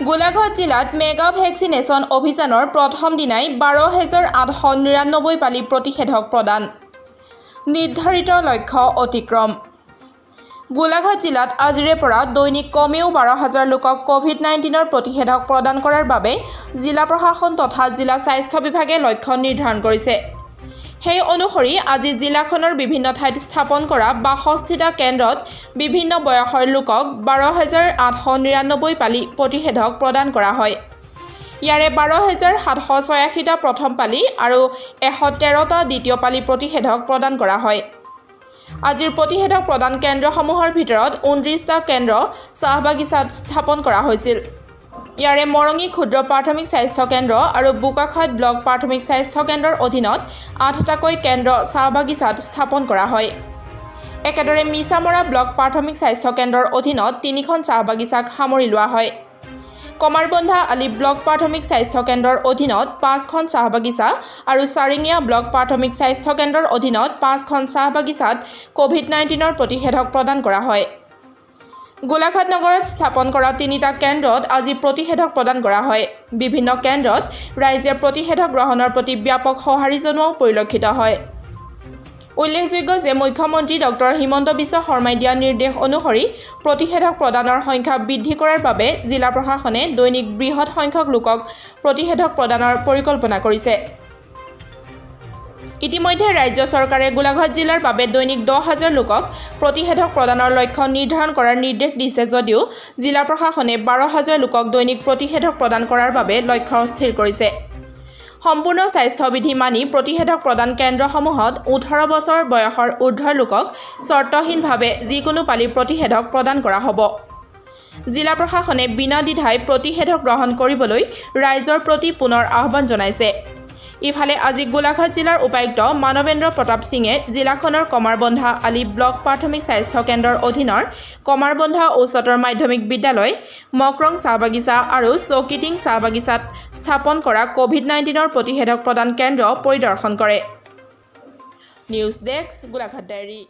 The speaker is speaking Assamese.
গোলাঘাট জিলাত মেগা ভেকচিনেশ্যন অভিযানৰ প্ৰথম দিনাই 12,899 পালি প্ৰতিষেধক প্ৰদান। নিৰ্ধাৰিত লক্ষ্য অতিক্ৰম। গোলাঘাট জিলাত আজিৰে পৰা দৈনিক কমেও 12,000 লোকক কোভিড-19ৰ প্ৰতিষেধক প্ৰদান কৰাৰ বাবে জিলা প্ৰশাসন তথা জিলা স্বাস্থ্য বিভাগে লক্ষ্য নিৰ্ধাৰণ কৰিছে। সেই অনুসৰি আজি জিলাখনৰ বিভিন্ন ঠাইত স্থাপন কৰা 62টা কেন্দ্ৰত বিভিন্ন বয়সৰ লোকক 12,899 পালি প্ৰতিষেধক প্ৰদান কৰা হয়। ইয়াৰে 12,786টা প্ৰথম পালি আৰু 113টা দ্বিতীয় পালি প্ৰতিষেধক প্ৰদান কৰা হয়। আজিৰ প্ৰতিষেধক প্ৰদান কেন্দ্ৰসমূহৰ ভিতৰত 29টা কেন্দ্ৰ চাহবাগিচাত স্থাপন কৰা হৈছিল। ইয়াৰে মৰঙী ক্ষুদ্ৰ প্ৰাথমিক স্বাস্থ্য কেন্দ্ৰ আৰু বোকাখাট ব্লক প্ৰাথমিক স্বাস্থ্য কেন্দ্ৰৰ অধীনত 8টাকৈ কেন্দ্ৰ চাহবাগিচাত স্থাপন কৰা হয়। একেদৰে মিছামৰা ব্লক প্ৰাথমিক স্বাস্থ্য কেন্দ্ৰৰ অধীনত 3খন চাহবাগিচাক সামৰি লোৱা হয়। কমাৰবন্ধা আলি ব্লক প্ৰাথমিক স্বাস্থ্য কেন্দ্ৰৰ অধীনত 5খন চাহবাগিচা আৰু চাৰিঙীয়া ব্লক প্ৰাথমিক স্বাস্থ্য কেন্দ্ৰৰ অধীনত 5খন চাহবাগিচাত কোভিড-19ৰ প্ৰতিষেধক প্ৰদান কৰা হয়। গোলাঘাট নগৰত স্থাপন কৰা 3টা কেন্দ্ৰত আজি প্ৰতিষেধক প্ৰদান কৰা হয়। বিভিন্ন কেন্দ্ৰত ৰাইজে প্ৰতিষেধক গ্ৰহণৰ প্ৰতি ব্যাপক সঁহাৰি জনোৱাও পৰিলক্ষিত হয়। উল্লেখযোগ্য যে মুখ্যমন্ত্ৰী ডক্টৰ হিমন্ত বিশ্ব শৰ্মাই দিয়া নিৰ্দেশ অনুসৰি প্ৰতিষেধক প্ৰদানৰ সংখ্যা বৃদ্ধি কৰাৰ বাবে জিলা প্ৰশাসনে দৈনিক বৃহৎ সংখ্যক লোকক প্ৰতিষেধক প্ৰদানৰ পৰিকল্পনা কৰিছে। ইতিমধ্যে ৰাজ্য চৰকাৰে গোলাঘাট জিলাৰ বাবে দৈনিক 10,000 লোকক প্ৰতিষেধক প্ৰদানৰ লক্ষ্য নিৰ্ধাৰণ কৰাৰ নিৰ্দেশ দিছে যদিও জিলা প্ৰশাসনে 12,000 লোকক দৈনিক প্ৰতিষেধক প্ৰদান কৰাৰ বাবে লক্ষ্য স্থিৰ কৰিছে। সম্পূৰ্ণ স্বাস্থ্যবিধি মানি প্ৰতিষেধক প্ৰদান কেন্দ্ৰসমূহত 18 বছৰ বয়সৰ ঊৰ্ধ্বৰ লোকক চৰ্তহীনভাৱে যিকোনো পালি প্ৰতিষেধক প্ৰদান কৰা হ'ব। জিলা প্ৰশাসনে বিনা দ্বিধাই প্ৰতিষেধক গ্ৰহণ কৰিবলৈ ৰাইজৰ প্ৰতি পুনৰ আহ্বান জনাইছে। ইফালে আজি গোলাঘাট জিলাৰ উপায়ুক্ত মানৱেন্দ্ৰ প্ৰতাপ সিঙে জিলাখনৰ কমাৰবন্ধা আলি ব্লক প্ৰাথমিক স্বাস্থ্য কেন্দ্ৰৰ অধীনৰ কমাৰবন্ধা উচ্চতৰ মাধ্যমিক বিদ্যালয়, মকৰং চাহবাগিচা আৰু চৌকিটিং চাহবাগিচাত স্থাপন কৰা কোভিড-19ৰ প্ৰতিষেধক প্ৰদান কেন্দ্ৰ পৰিদৰ্শন কৰে। News desk, Golaghat diary.